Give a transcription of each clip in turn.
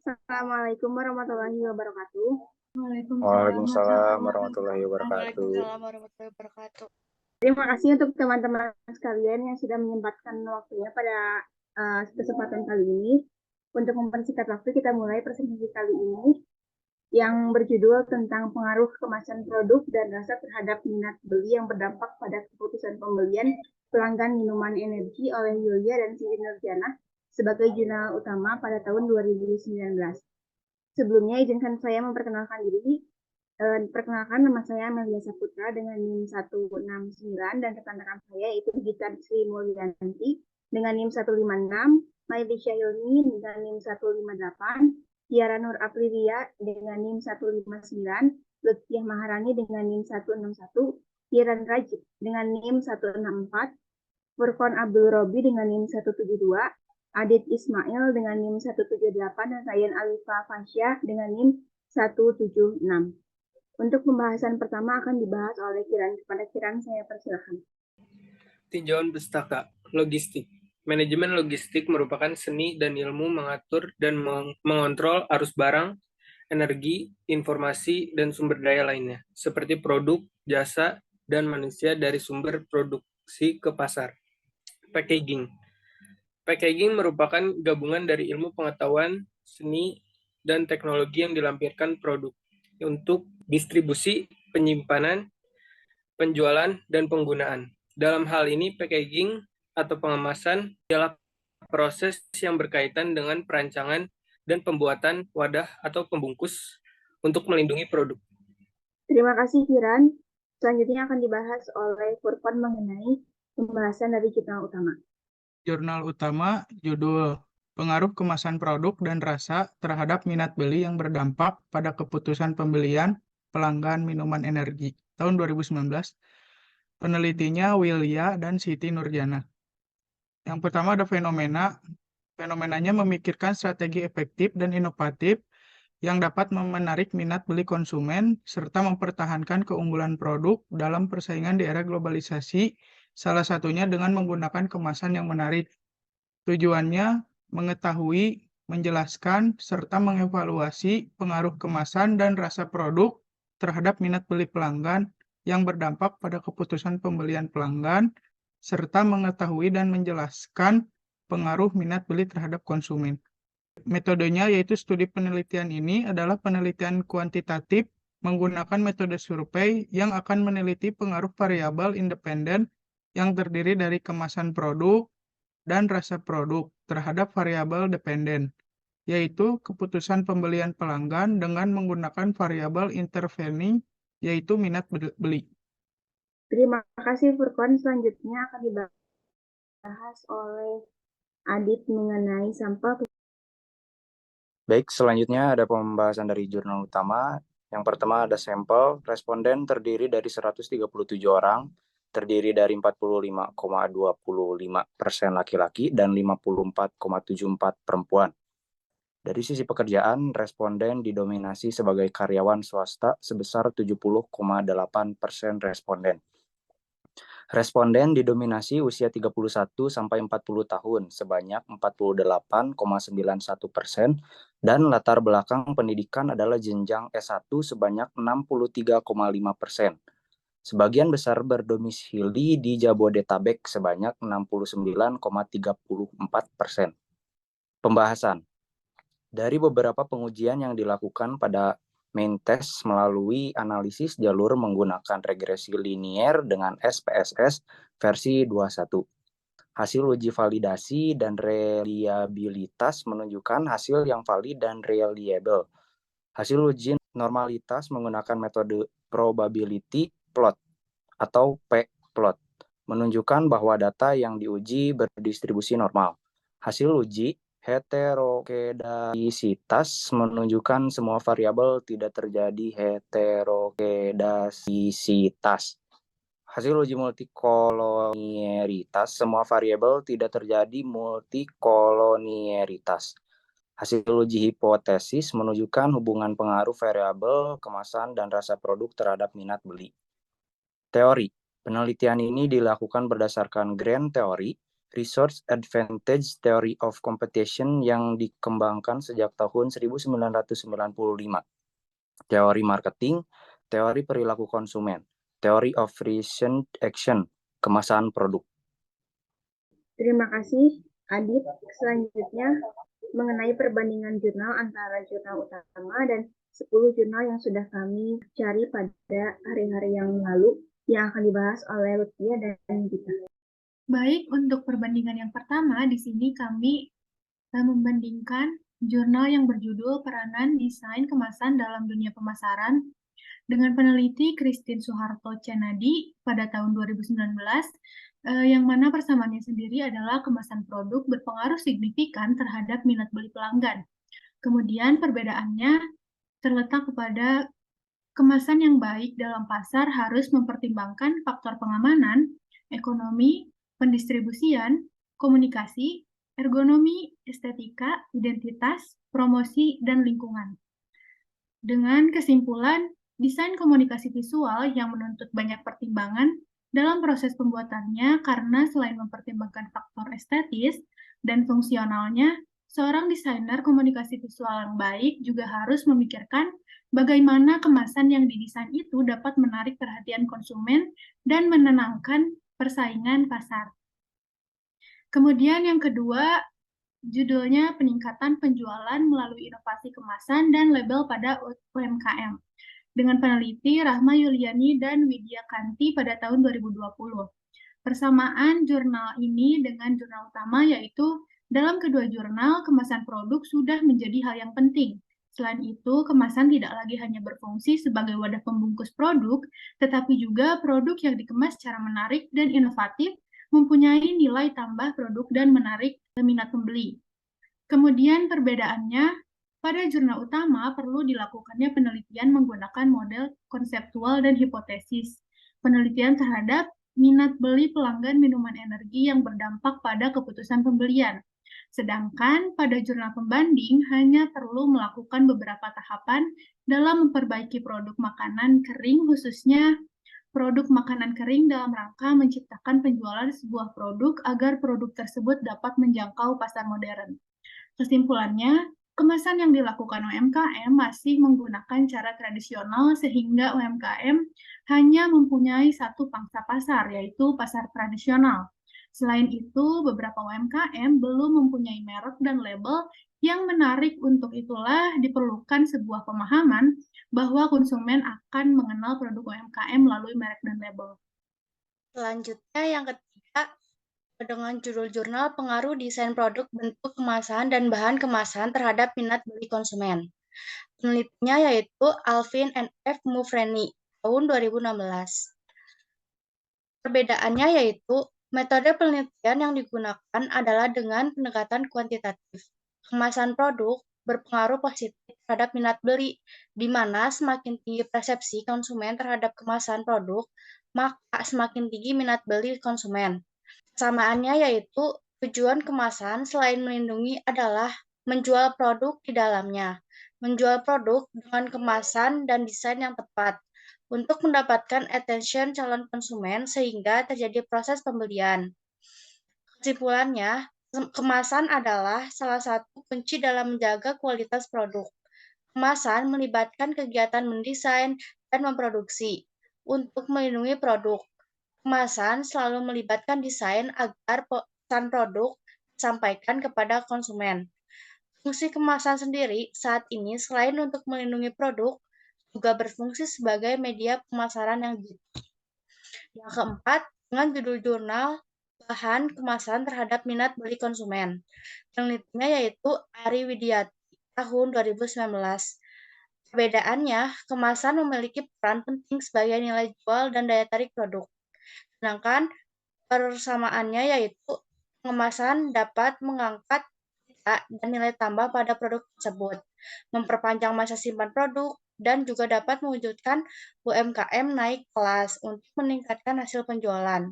Assalamualaikum warahmatullahi wabarakatuh. Waalaikumsalam warahmatullahi wabarakatuh. Waalaikumsalam warahmatullahi wabarakatuh. Terima kasih untuk teman-teman sekalian yang sudah menyempatkan waktunya pada kesempatan kali ini. Untuk mempersingkat waktu, kita mulai presentasi kali ini yang berjudul tentang pengaruh kemasan produk dan rasa terhadap minat beli yang berdampak pada keputusan pembelian pelanggan minuman energi oleh Yulia dan Siti Nurjana sebagai jurnal utama pada tahun 2019. Sebelumnya izinkan saya memperkenalkan diri. Perkenalkan, nama saya Amelia Saputra dengan NIM 169 dan rekan-rekan saya yaitu Gita Sri Mulyanti dengan NIM 156, Maili Syahilmi dengan NIM 158, Tiara Nur Aprilia dengan NIM 159, Lutfiah Maharani dengan NIM 161, Kiran Rajib dengan NIM 164, Furqon Abdul Robi dengan NIM 172, Adit Ismail dengan NIM 178, dan Ryan Alifa Fasya dengan NIM 176. Untuk pembahasan pertama akan dibahas oleh Kiran. Kepada Kiran, saya persilakan. Tinjauan pustaka, logistik. Manajemen logistik merupakan seni dan ilmu mengatur dan mengontrol arus barang, energi, informasi, dan sumber daya lainnya, seperti produk, jasa, dan manusia dari sumber produksi ke pasar. Packaging. Packaging merupakan gabungan dari ilmu pengetahuan, seni, dan teknologi yang dilampirkan produk untuk distribusi, penyimpanan, penjualan, dan penggunaan. Dalam hal ini, packaging atau pengemasan adalah proses yang berkaitan dengan perancangan dan pembuatan wadah atau pembungkus untuk melindungi produk. Terima kasih, Kiran. Selanjutnya akan dibahas oleh Furqon mengenai pembahasan dari jurnal utama. Jurnal utama judul Pengaruh Kemasan Produk dan Rasa Terhadap Minat Beli yang Berdampak pada Keputusan Pembelian Pelanggan Minuman Energi tahun 2019. Penelitinya Wilya dan Siti Nurjana. Yang pertama ada fenomena. Fenomenanya memikirkan strategi efektif dan inovatif yang dapat menarik minat beli konsumen serta mempertahankan keunggulan produk dalam persaingan di era globalisasi, salah satunya dengan menggunakan kemasan yang menarik. Tujuannya mengetahui, menjelaskan, serta mengevaluasi pengaruh kemasan dan rasa produk terhadap minat beli pelanggan yang berdampak pada keputusan pembelian pelanggan, serta mengetahui dan menjelaskan pengaruh minat beli terhadap konsumen. Metodenya yaitu studi penelitian ini adalah penelitian kuantitatif menggunakan metode survei yang akan meneliti pengaruh variabel independen yang terdiri dari kemasan produk dan rasa produk terhadap variabel dependen, yaitu keputusan pembelian pelanggan dengan menggunakan variabel intervening, yaitu minat beli. Terima kasih, Furqon. Selanjutnya akan dibahas oleh Adit mengenai sampel. Baik, selanjutnya ada pembahasan dari jurnal utama. Yang pertama ada sampel. Responden terdiri dari 137 orang, terdiri dari 45,25% laki-laki dan 54,74% perempuan. Dari sisi pekerjaan, responden didominasi sebagai karyawan swasta sebesar 70,8% responden. Responden didominasi usia 31 sampai 40 tahun sebanyak 48,91% dan latar belakang pendidikan adalah jenjang S1 sebanyak 63,5%. Sebagian besar berdomisili di Jabodetabek sebanyak 69,34%. Pembahasan. Dari beberapa pengujian yang dilakukan pada main test melalui analisis jalur menggunakan regresi linier dengan SPSS versi 21. Hasil uji validasi dan reliabilitas menunjukkan hasil yang valid dan reliable. Hasil uji normalitas menggunakan metode probability plot atau p-plot menunjukkan bahwa data yang diuji berdistribusi normal. Hasil uji heterokedasitas menunjukkan semua variabel tidak terjadi heterokedasitas. Hasil uji multikolonieritas, semua variabel tidak terjadi multikolonieritas. Hasil uji hipotesis menunjukkan hubungan pengaruh variabel kemasan dan rasa produk terhadap minat beli. Teori. Penelitian ini dilakukan berdasarkan grand teori, Resource Advantage Theory of Competition yang dikembangkan sejak tahun 1995. Teori marketing, teori perilaku konsumen, teori of recent action, kemasan produk. Terima kasih, Adit. Selanjutnya, mengenai perbandingan jurnal antara jurnal utama dan 10 jurnal yang sudah kami cari pada hari-hari yang lalu yang akan dibahas oleh Lutfia dan Gita. Baik, untuk perbandingan yang pertama, di sini kami membandingkan jurnal yang berjudul Peranan Desain Kemasan dalam Dunia Pemasaran dengan peneliti Christine Soeharto Cenady pada tahun 2019, yang mana persamaannya sendiri adalah kemasan produk berpengaruh signifikan terhadap minat beli pelanggan. Kemudian perbedaannya terletak pada kemasan yang baik dalam pasar harus mempertimbangkan faktor pengamanan, ekonomi, pendistribusian, komunikasi, ergonomi, estetika, identitas, promosi, dan lingkungan. Dengan kesimpulan, desain komunikasi visual yang menuntut banyak pertimbangan dalam proses pembuatannya karena selain mempertimbangkan faktor estetis dan fungsionalnya, seorang desainer komunikasi visual yang baik juga harus memikirkan bagaimana kemasan yang didesain itu dapat menarik perhatian konsumen dan menenangkan persaingan pasar. Kemudian yang kedua, judulnya peningkatan penjualan melalui inovasi kemasan dan label pada UMKM. Dengan peneliti Rahma Yuliani dan Widya Kanti pada tahun 2020. Persamaan jurnal ini dengan jurnal utama yaitu dalam kedua jurnal, kemasan produk sudah menjadi hal yang penting. Selain itu, kemasan tidak lagi hanya berfungsi sebagai wadah pembungkus produk, tetapi juga produk yang dikemas secara menarik dan inovatif, mempunyai nilai tambah produk dan menarik minat pembeli. Kemudian perbedaannya, pada jurnal utama perlu dilakukannya penelitian menggunakan model konseptual dan hipotesis. Penelitian terhadap minat beli pelanggan minuman energi yang berdampak pada keputusan pembelian. Sedangkan pada jurnal pembanding hanya perlu melakukan beberapa tahapan dalam memperbaiki produk makanan kering, khususnya produk makanan kering dalam rangka menciptakan penjualan sebuah produk agar produk tersebut dapat menjangkau pasar modern. Kesimpulannya, kemasan yang dilakukan UMKM masih menggunakan cara tradisional sehingga UMKM hanya mempunyai satu pangsa pasar, yaitu pasar tradisional. Selain itu, beberapa UMKM belum mempunyai merek dan label yang menarik. Untuk itulah diperlukan sebuah pemahaman bahwa konsumen akan mengenal produk UMKM melalui merek dan label. Selanjutnya yang ketiga, dengan judul jurnal pengaruh desain produk, bentuk kemasan, dan bahan kemasan terhadap minat beli konsumen. Penelitinya yaitu Alvin and F. Mufreni tahun 2016. Perbedaannya yaitu metode penelitian yang digunakan adalah dengan pendekatan kuantitatif. Kemasan produk berpengaruh positif terhadap minat beli, di mana semakin tinggi persepsi konsumen terhadap kemasan produk, maka semakin tinggi minat beli konsumen. Persamaannya yaitu tujuan kemasan selain melindungi adalah menjual produk di dalamnya, menjual produk dengan kemasan dan desain yang tepat untuk mendapatkan attention calon konsumen sehingga terjadi proses pembelian. Kesimpulannya, kemasan adalah salah satu kunci dalam menjaga kualitas produk. Kemasan melibatkan kegiatan mendesain dan memproduksi untuk melindungi produk. Kemasan selalu melibatkan desain agar pesan produk disampaikan kepada konsumen. Fungsi kemasan sendiri saat ini selain untuk melindungi produk, juga berfungsi sebagai media pemasaran yang jitu. Yang keempat, dengan judul jurnal bahan kemasan terhadap minat beli konsumen. Penelitinya yaitu Ari Widiati tahun 2019. Perbedaannya, kemasan memiliki peran penting sebagai nilai jual dan daya tarik produk. Sedangkan persamaannya yaitu pengemasan dapat mengangkat cita dan nilai tambah pada produk tersebut, memperpanjang masa simpan produk, dan juga dapat mewujudkan UMKM naik kelas untuk meningkatkan hasil penjualan.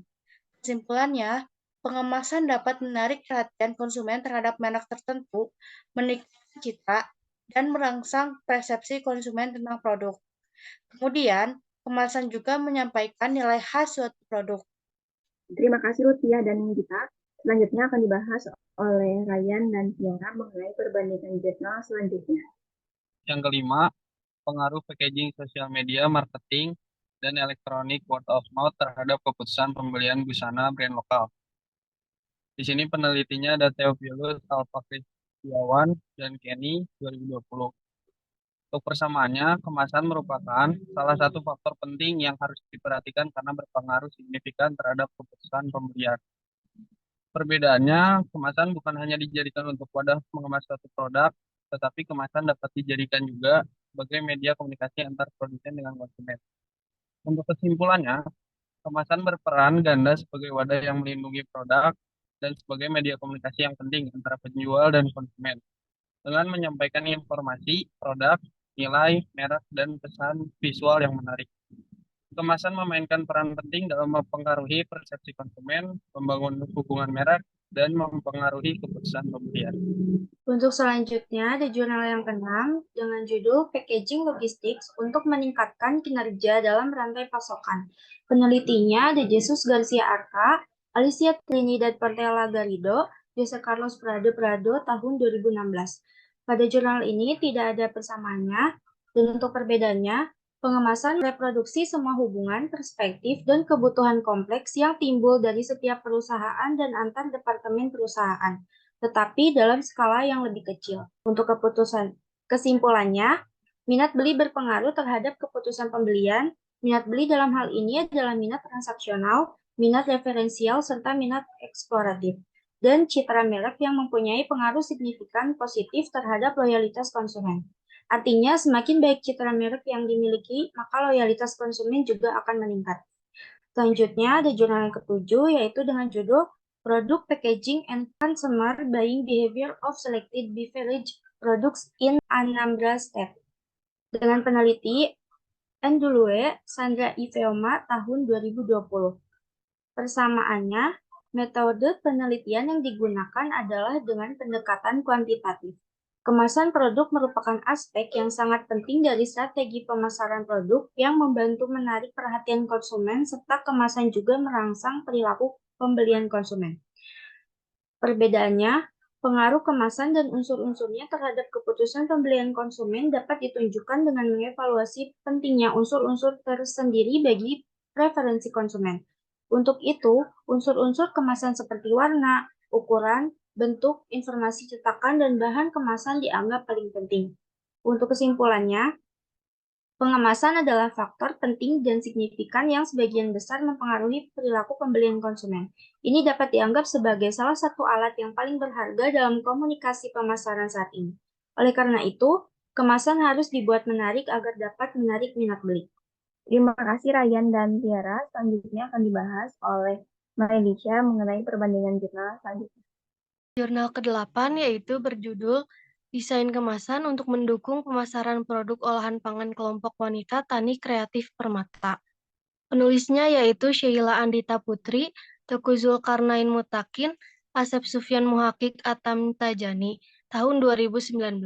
Kesimpulannya, pengemasan dapat menarik perhatian konsumen terhadap merek tertentu, meningkatkan cita, dan merangsang persepsi konsumen tentang produk. Kemudian, kemasan juga menyampaikan nilai khas suatu produk. Terima kasih Lutfia dan Gita. Selanjutnya akan dibahas oleh Ryan dan Tiara mengenai perbandingan jurnal selanjutnya. Yang kelima, pengaruh packaging sosial media, marketing, dan elektronik word of mouth terhadap keputusan pembelian busana brand lokal. Di sini penelitinya ada Theophilus Alpakristiawan dan Kenny 2020. Untuk persamaannya, kemasan merupakan salah satu faktor penting yang harus diperhatikan karena berpengaruh signifikan terhadap keputusan pembelian. Perbedaannya, kemasan bukan hanya dijadikan untuk wadah mengemas suatu produk, tetapi kemasan dapat dijadikan juga sebagai media komunikasi antar produsen dengan konsumen. Untuk kesimpulannya, kemasan berperan ganda sebagai wadah yang melindungi produk dan sebagai media komunikasi yang penting antara penjual dan konsumen. Dengan menyampaikan informasi, produk, nilai, merek, dan pesan visual yang menarik. Kemasan memainkan peran penting dalam mempengaruhi persepsi konsumen, membangun hubungan merek, dan mempengaruhi keputusan pembelian. Untuk selanjutnya, ada jurnal yang keenam dengan judul Packaging Logistics untuk meningkatkan kinerja dalam rantai pasokan. Penelitinya ada Jesus Garcia Arca, Alicia Trinidad Portela Garrido, Jose Carlos Prado tahun 2016. Pada jurnal ini tidak ada persamaannya, dan untuk perbedaannya, pengemasan reproduksi semua hubungan, perspektif, dan kebutuhan kompleks yang timbul dari setiap perusahaan dan antar departemen perusahaan, tetapi dalam skala yang lebih kecil. Untuk kesimpulannya, minat beli berpengaruh terhadap keputusan pembelian. Minat beli dalam hal ini adalah minat transaksional, minat referensial, serta minat eksploratif, dan citra merek yang mempunyai pengaruh signifikan positif terhadap loyalitas konsumen. Artinya, semakin baik citra merek yang dimiliki, maka loyalitas konsumen juga akan meningkat. Selanjutnya, ada jurnal yang ketujuh, yaitu dengan judul Product Packaging and Consumer Buying Behavior of Selected Beverage Products in Anambra State. Dengan peneliti Ndulue Sandra Ifeoma tahun 2020. Persamaannya, metode penelitian yang digunakan adalah dengan pendekatan kuantitatif. Kemasan produk merupakan aspek yang sangat penting dari strategi pemasaran produk yang membantu menarik perhatian konsumen serta kemasan juga merangsang perilaku pembelian konsumen. Perbedaannya, pengaruh kemasan dan unsur-unsurnya terhadap keputusan pembelian konsumen dapat ditunjukkan dengan mengevaluasi pentingnya unsur-unsur tersendiri bagi preferensi konsumen. Untuk itu, unsur-unsur kemasan seperti warna, ukuran, bentuk, informasi cetakan, dan bahan kemasan dianggap paling penting. Untuk kesimpulannya, pengemasan adalah faktor penting dan signifikan yang sebagian besar mempengaruhi perilaku pembelian konsumen. Ini dapat dianggap sebagai salah satu alat yang paling berharga dalam komunikasi pemasaran saat ini. Oleh karena itu, kemasan harus dibuat menarik agar dapat menarik minat beli. Terima kasih Ryan dan Tiara. Selanjutnya akan dibahas oleh Malaysia mengenai perbandingan jurnal selanjutnya. Jurnal ke-8 yaitu berjudul Desain Kemasan untuk Mendukung Pemasaran Produk Olahan Pangan Kelompok Wanita Tani Kreatif Permata. Penulisnya yaitu Sheila Andita Putri, Teguh Zulkarnain Mutakin, Asep Sufyan Muhaqqiq Atam Tajani, tahun 2019.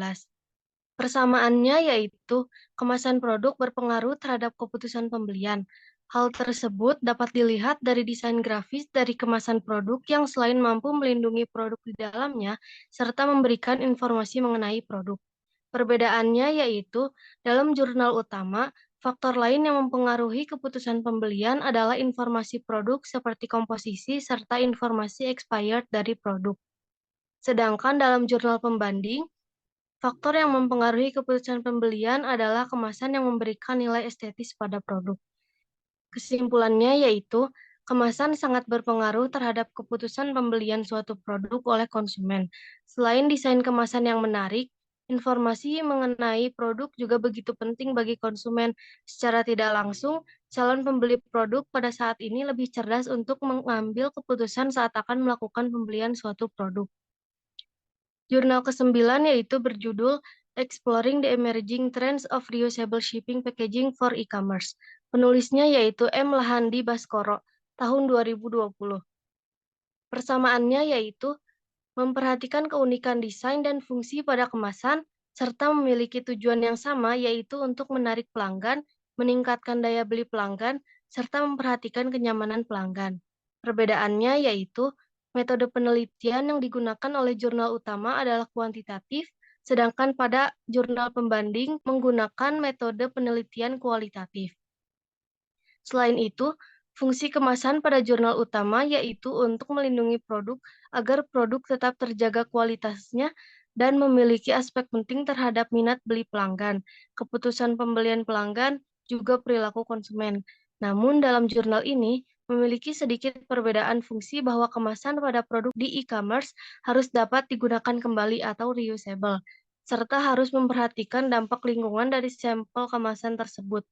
Persamaannya yaitu kemasan produk berpengaruh terhadap keputusan pembelian. Hal tersebut dapat dilihat dari desain grafis dari kemasan produk yang selain mampu melindungi produk di dalamnya, serta memberikan informasi mengenai produk. Perbedaannya yaitu, dalam jurnal utama, faktor lain yang mempengaruhi keputusan pembelian adalah informasi produk seperti komposisi serta informasi expired dari produk. Sedangkan dalam jurnal pembanding, faktor yang mempengaruhi keputusan pembelian adalah kemasan yang memberikan nilai estetis pada produk. Kesimpulannya yaitu, kemasan sangat berpengaruh terhadap keputusan pembelian suatu produk oleh konsumen. Selain desain kemasan yang menarik, informasi mengenai produk juga begitu penting bagi konsumen. Secara tidak langsung, calon pembeli produk pada saat ini lebih cerdas untuk mengambil keputusan saat akan melakukan pembelian suatu produk. Jurnal ke-9 yaitu berjudul Exploring the Emerging Trends of Reusable Shipping Packaging for E-commerce. Penulisnya yaitu M. Lahandi Baskoro, tahun 2020. Persamaannya yaitu memperhatikan keunikan desain dan fungsi pada kemasan, serta memiliki tujuan yang sama yaitu untuk menarik pelanggan, meningkatkan daya beli pelanggan, serta memperhatikan kenyamanan pelanggan. Perbedaannya yaitu Metode penelitian yang digunakan oleh jurnal utama adalah kuantitatif, sedangkan pada jurnal pembanding menggunakan metode penelitian kualitatif. Selain itu, fungsi kemasan pada jurnal utama yaitu untuk melindungi produk agar produk tetap terjaga kualitasnya dan memiliki aspek penting terhadap minat beli pelanggan, keputusan pembelian pelanggan, juga perilaku konsumen. Namun dalam jurnal ini memiliki sedikit perbedaan fungsi bahwa kemasan pada produk di e-commerce harus dapat digunakan kembali atau reusable, serta harus memperhatikan dampak lingkungan dari sampel kemasan tersebut.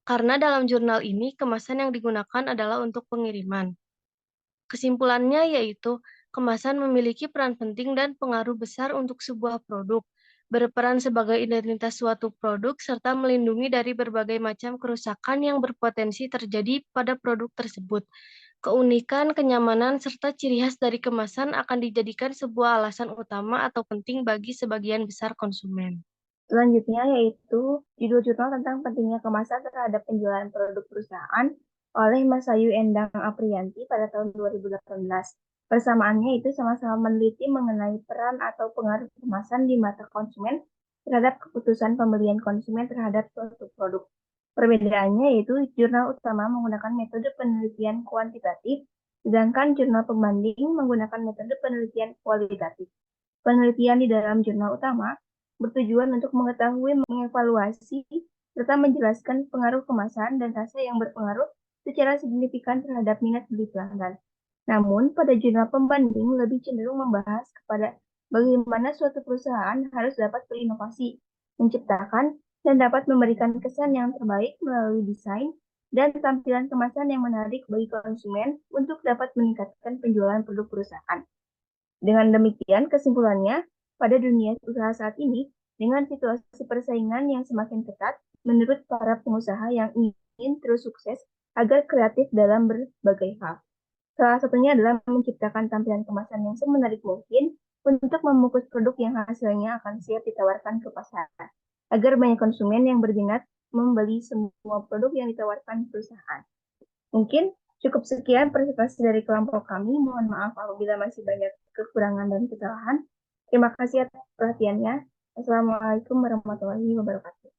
Karena dalam jurnal ini, kemasan yang digunakan adalah untuk pengiriman. Kesimpulannya yaitu, kemasan memiliki peran penting dan pengaruh besar untuk sebuah produk, berperan sebagai identitas suatu produk, serta melindungi dari berbagai macam kerusakan yang berpotensi terjadi pada produk tersebut. Keunikan, kenyamanan, serta ciri khas dari kemasan akan dijadikan sebuah alasan utama atau penting bagi sebagian besar konsumen. Selanjutnya yaitu judul jurnal tentang pentingnya kemasan terhadap penjualan produk perusahaan oleh Mas Ayu Endang Aprianti pada tahun 2018. Persamaannya itu sama-sama meneliti mengenai peran atau pengaruh kemasan di mata konsumen terhadap keputusan pembelian konsumen terhadap suatu produk. Perbedaannya yaitu jurnal utama menggunakan metode penelitian kuantitatif, sedangkan jurnal pembanding menggunakan metode penelitian kualitatif. Penelitian di dalam jurnal utama bertujuan untuk mengetahui, mengevaluasi, serta menjelaskan pengaruh kemasan dan rasa yang berpengaruh secara signifikan terhadap minat beli pelanggan. Namun, pada jurnal pembanding lebih cenderung membahas kepada bagaimana suatu perusahaan harus dapat berinovasi, menciptakan, dan dapat memberikan kesan yang terbaik melalui desain dan tampilan kemasan yang menarik bagi konsumen untuk dapat meningkatkan penjualan produk perusahaan. Dengan demikian, kesimpulannya, pada dunia usaha saat ini, dengan situasi persaingan yang semakin ketat, menurut para pengusaha yang ingin terus sukses agar kreatif dalam berbagai hal. Salah satunya adalah menciptakan tampilan kemasan yang semenarik mungkin untuk membungkus produk yang hasilnya akan siap ditawarkan ke pasaran, agar banyak konsumen yang berminat membeli semua produk yang ditawarkan perusahaan. Mungkin cukup sekian presentasi dari kelompok kami. Mohon maaf apabila masih banyak kekurangan dan kesalahan. Terima kasih atas perhatiannya. Assalamualaikum warahmatullahi wabarakatuh.